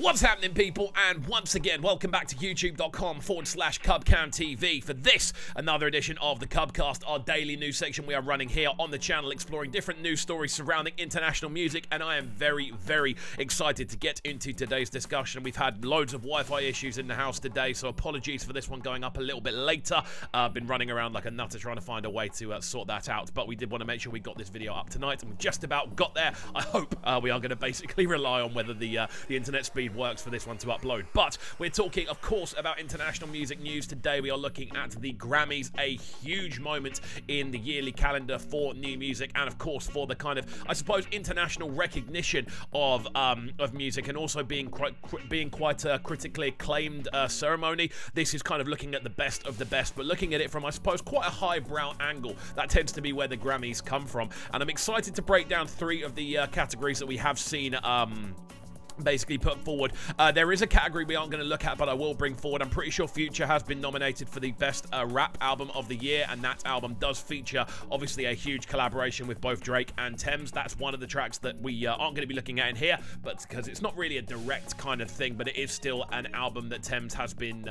What's happening, people? And once again, welcome back to youtube.com/CubCamTV for this, another edition of the CubCast, our daily news section we are running here on the channel, exploring different news stories surrounding international music, and I am very, very excited to get into today's discussion. We've had loads of Wi-Fi issues in the house today, so apologies for this one going up a little bit later. I've been running around like a nutter trying to find a way to sort that out, but we did want to make sure we got this video up tonight, and we've just about got there. I hope we are going to basically rely on whether the internet speed works for this one to upload. But we're talking, of course, about international music news today. We are looking at the Grammys, a huge moment in the yearly calendar for new music, and of course for the kind of, I suppose, international recognition of music, and also being quite critically acclaimed ceremony. This is kind of looking at the best of the best, but looking at it from, I suppose, quite a highbrow angle. That tends to be where the Grammys come from, and I'm excited to break down three of the categories that we have seen basically put forward. There is a category we aren't going to look at, but I will bring forward. I'm pretty sure Future has been nominated for the best rap album of the year, and that album does feature obviously a huge collaboration with both Drake and Tems. That's one of the tracks that we aren't going to be looking at in here, but because it's not really a direct kind of thing, but it is still an album that Tems has been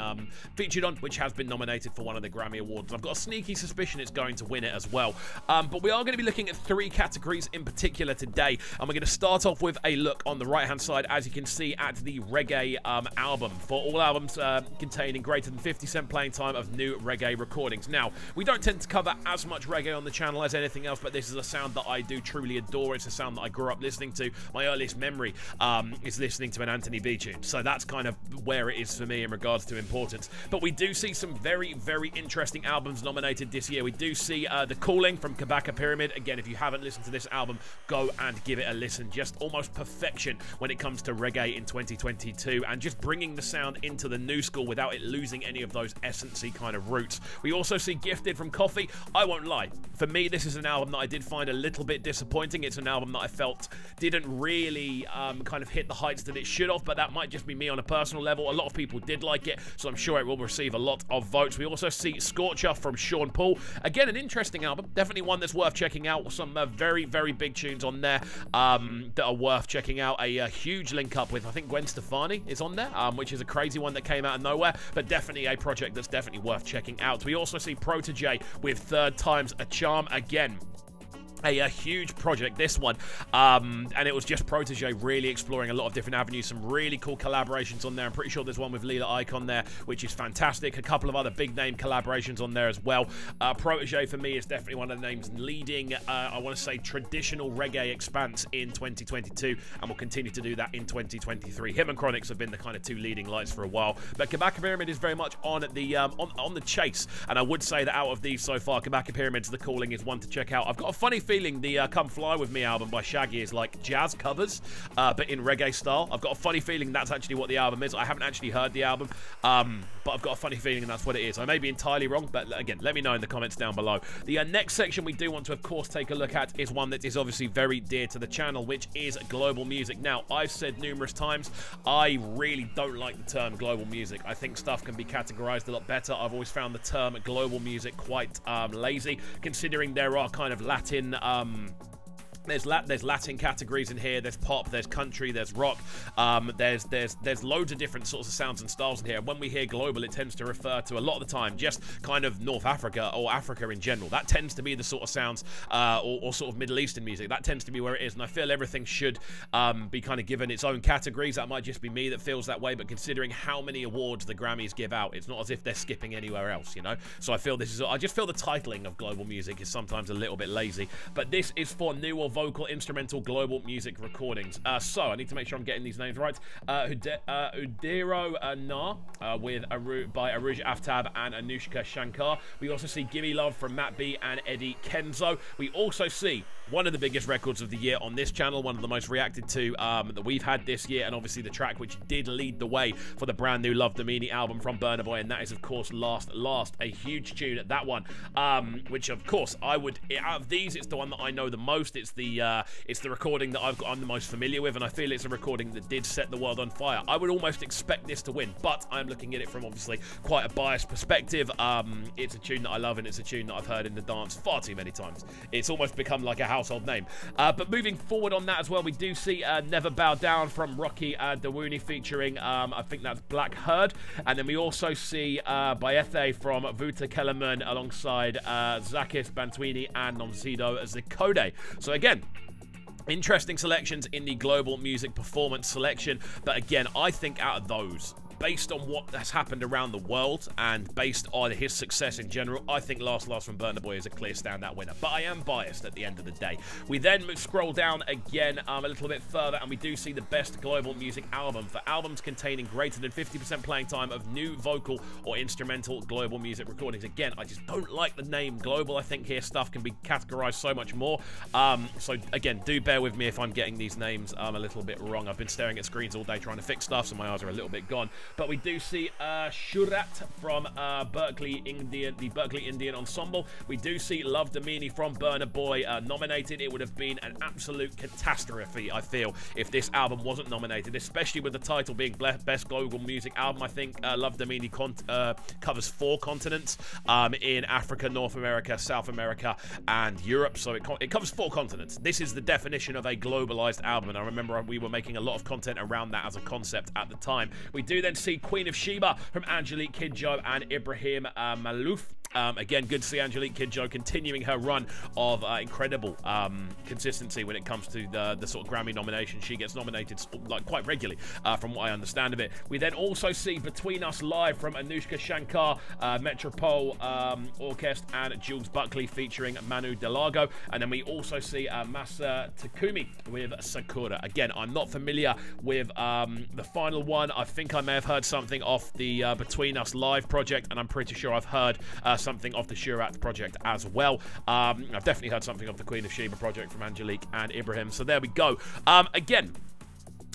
featured on, which has been nominated for one of the Grammy Awards. I've got a sneaky suspicion it's going to win it as well. But we are going to be looking at three categories in particular today, and we're going to start off with a look on the right hand side, as you can see, at the reggae album, for all albums containing greater than 50% playing time of new reggae recordings. Now, we don't tend to cover as much reggae on the channel as anything else, but this is a sound that I do truly adore. It's a sound that I grew up listening to. My earliest memory is listening to an Anthony B tune, so that's kind of where it is for me in regards to importance. But we do see some very, very interesting albums nominated this year. We do see The Calling from Kabaka Pyramid. Again, if you haven't listened to this album, go and give it a listen. Just almost perfection when it comes to reggae in 2022, and just bringing the sound into the new school without it losing any of those essence-y kind of roots. We also see Gifted from Coffee. I won't lie, for me this is an album that I did find a little bit disappointing. It's an album that I felt didn't really kind of hit the heights that it should have, but that might just be me on a personal level. A lot of people did like it, so I'm sure it will receive a lot of votes. We also see Scorcher from Sean Paul. Again, an interesting album, definitely one that's worth checking out. Some very, very big tunes on there that are worth checking out. A huge link up with, I think, Gwen Stefani is on there, which is a crazy one that came out of nowhere, but definitely a project that's definitely worth checking out. We also see Protege with Third Time's a Charm. Again, a huge project, this one, and it was just Protege really exploring a lot of different avenues. Some really cool collaborations on there. I'm pretty sure there's one with Lila Ike on there, which is fantastic. A couple of other big name collaborations on there as well. Protege for me is definitely one of the names leading, I want to say, traditional reggae expanse in 2022, and will continue to do that in 2023. Him and Chronix have been the kind of two leading lights for a while, but Kabaka Pyramid is very much on the on the chase, and I would say that out of these so far, Kabaka Pyramid's The Calling is one to check out. I've got a funny feeling the Come Fly With Me album by Shaggy is like jazz covers, but in reggae style. I've got a funny feeling that's actually what the album is. I haven't actually heard the album, but I've got a funny feeling that's what it is. I may be entirely wrong, but again, let me know in the comments down below. The next section we do want to, of course, take a look at is one that is obviously very dear to the channel, which is global music. Now, I've said numerous times, I really don't like the term global music. I think stuff can be categorized a lot better. I've always found the term global music quite lazy, considering there are kind of Latin there's Latin categories in here. There's pop, there's country, there's rock. There's loads of different sorts of sounds and styles in here. When we hear global, it tends to refer to, a lot of the time, just kind of North Africa or Africa in general. That tends to be the sort of sounds, or sort of Middle Eastern music. That tends to be where it is, and I feel everything should be kind of given its own categories. That might just be me that feels that way, but considering how many awards the Grammys give out, it's not as if they're skipping anywhere else, you know? So I feel I just feel the titling of global music is sometimes a little bit lazy, but this is for new or vocal, instrumental, global music recordings. So I need to make sure I'm getting these names right. Udero Na by Aruj Aftab and Anushka Shankar. We also see Gimme Love from Matt B and Eddie Kenzo. We also see one of the biggest records of the year on this channel, one of the most reacted to that we've had this year, and obviously the track which did lead the way for the brand new Love Domini album from BURNA, and that is, of course, Last, a huge tune at that one, which, of course, I would, out of these, it's the one that I know the most. It's the recording that I'm the most familiar with, and I feel it's a recording that did set the world on fire. I would almost expect this to win, but I'm looking at it from obviously quite a biased perspective. It's a tune that I love, and it's a tune that I've heard in the dance far too many times. It's almost become like a household name. But moving forward on that as well, we do see Never Bow Down from Rocky Dawuni featuring, I think that's Black Herd. And then we also see Baethe from Vuta Kelemen alongside Zakis Bantwini and Nomzido as the Kode. So again, interesting selections in the global music performance selection. But again, I think out of those, based on what has happened around the world and based on his success in general, I think Last from Burna Boy is a clear standout winner. But I am biased at the end of the day. We then scroll down again a little bit further, and we do see the best global music album for albums containing greater than 50% playing time of new vocal or instrumental global music recordings. Again, I just don't like the name global. I think here stuff can be categorized so much more. So again, do bear with me if I'm getting these names a little bit wrong. I've been staring at screens all day trying to fix stuff, so my eyes are a little bit gone. But we do see Shurat from Berkeley Indian, the Berkeley Indian Ensemble. We do see Love Damini from Burna Boy nominated. It would have been an absolute catastrophe, I feel, if this album wasn't nominated, especially with the title being Best Global Music Album. I think Love Damini covers 4 continents in Africa, North America, South America, and Europe. So it covers 4 continents. This is the definition of a globalized album, and I remember we were making a lot of content around that as a concept at the time. We do then see Queen of Sheba from Angelique Kidjo and Ibrahim Malouf. Again, good to see Angelique Kidjo continuing her run of incredible consistency when it comes to the sort of Grammy nominations. She gets nominated like quite regularly, from what I understand of it. We then also see Between Us live from Anushka Shankar, Metropole Orchestra, and Jules Buckley featuring Manu Delago. And then we also see Masa Takumi with Sakura. Again, I'm not familiar with the final one. I think I may have heard something off the Between Us live project, and I'm pretty sure I've heard something of the Shurat project as well. I've definitely heard something of the Queen of Sheba project from Angelique and Ibrahim. So there we go. Again,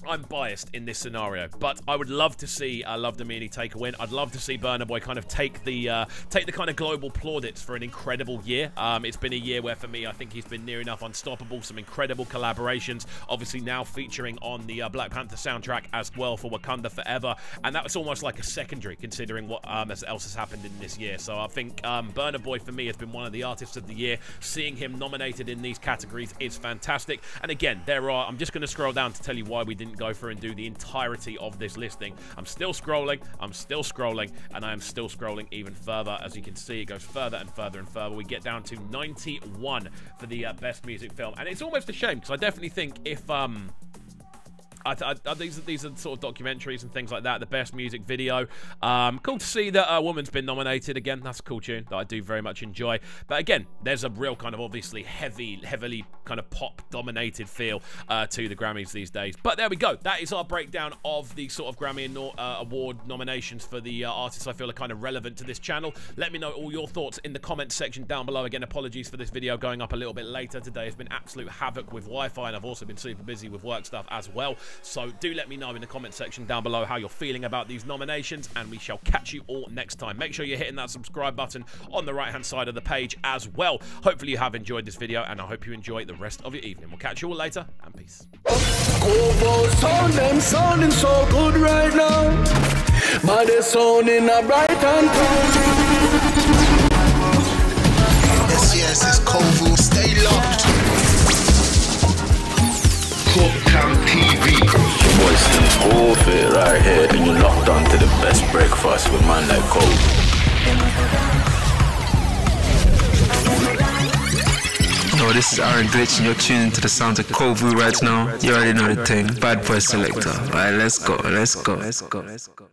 I'm biased in this scenario, but I would love to see Love Damini take a win. I'd love to see Burna Boy kind of take the kind of global plaudits for an incredible year. It's been a year where, for me, I think he's been near enough unstoppable. Some incredible collaborations, obviously now featuring on the Black Panther soundtrack as well for Wakanda Forever, and that was almost like a secondary considering what else has happened in this year. So I think Burna Boy, for me, has been one of the artists of the year. Seeing him nominated in these categories is fantastic. And again, I'm just going to scroll down to tell you why we didn't go through and do the entirety of this listing. I'm still scrolling, and I am still scrolling even further. As you can see, it goes further and further and further. We get down to 91 for the best music film, and it's almost a shame because I definitely think if these are sort of documentaries and things like that. The best music video. Cool to see that a woman's been nominated again. That's a cool tune that I do very much enjoy. But again, there's a real kind of obviously heavily kind of pop-dominated feel to the Grammys these days. But there we go. That is our breakdown of the sort of Grammy Award nominations for the artists I feel are kind of relevant to this channel. Let me know all your thoughts in the comments section down below. Again, apologies for this video going up a little bit later today. It's been absolute havoc with Wi-Fi, and I've also been super busy with work stuff as well. So do let me know in the comment section down below how you're feeling about these nominations, and we shall catch you all next time. Make sure you're hitting that subscribe button on the right hand side of the page as well. Hopefully you have enjoyed this video, and I hope you enjoy the rest of your evening. We'll catch you all later, and peace. Sounding so good right now, but they're sounding a bright and yes, it's Kovu. Stay locked. CubCast TV. Your boy's still off it right here, and you're locked on to the best breakfast with man like Kovu. Yo, this is Aaron Glitch, and you're tuning to the sounds of Kovu right now. You already know the thing. Bad boy selector. Alright, let's go.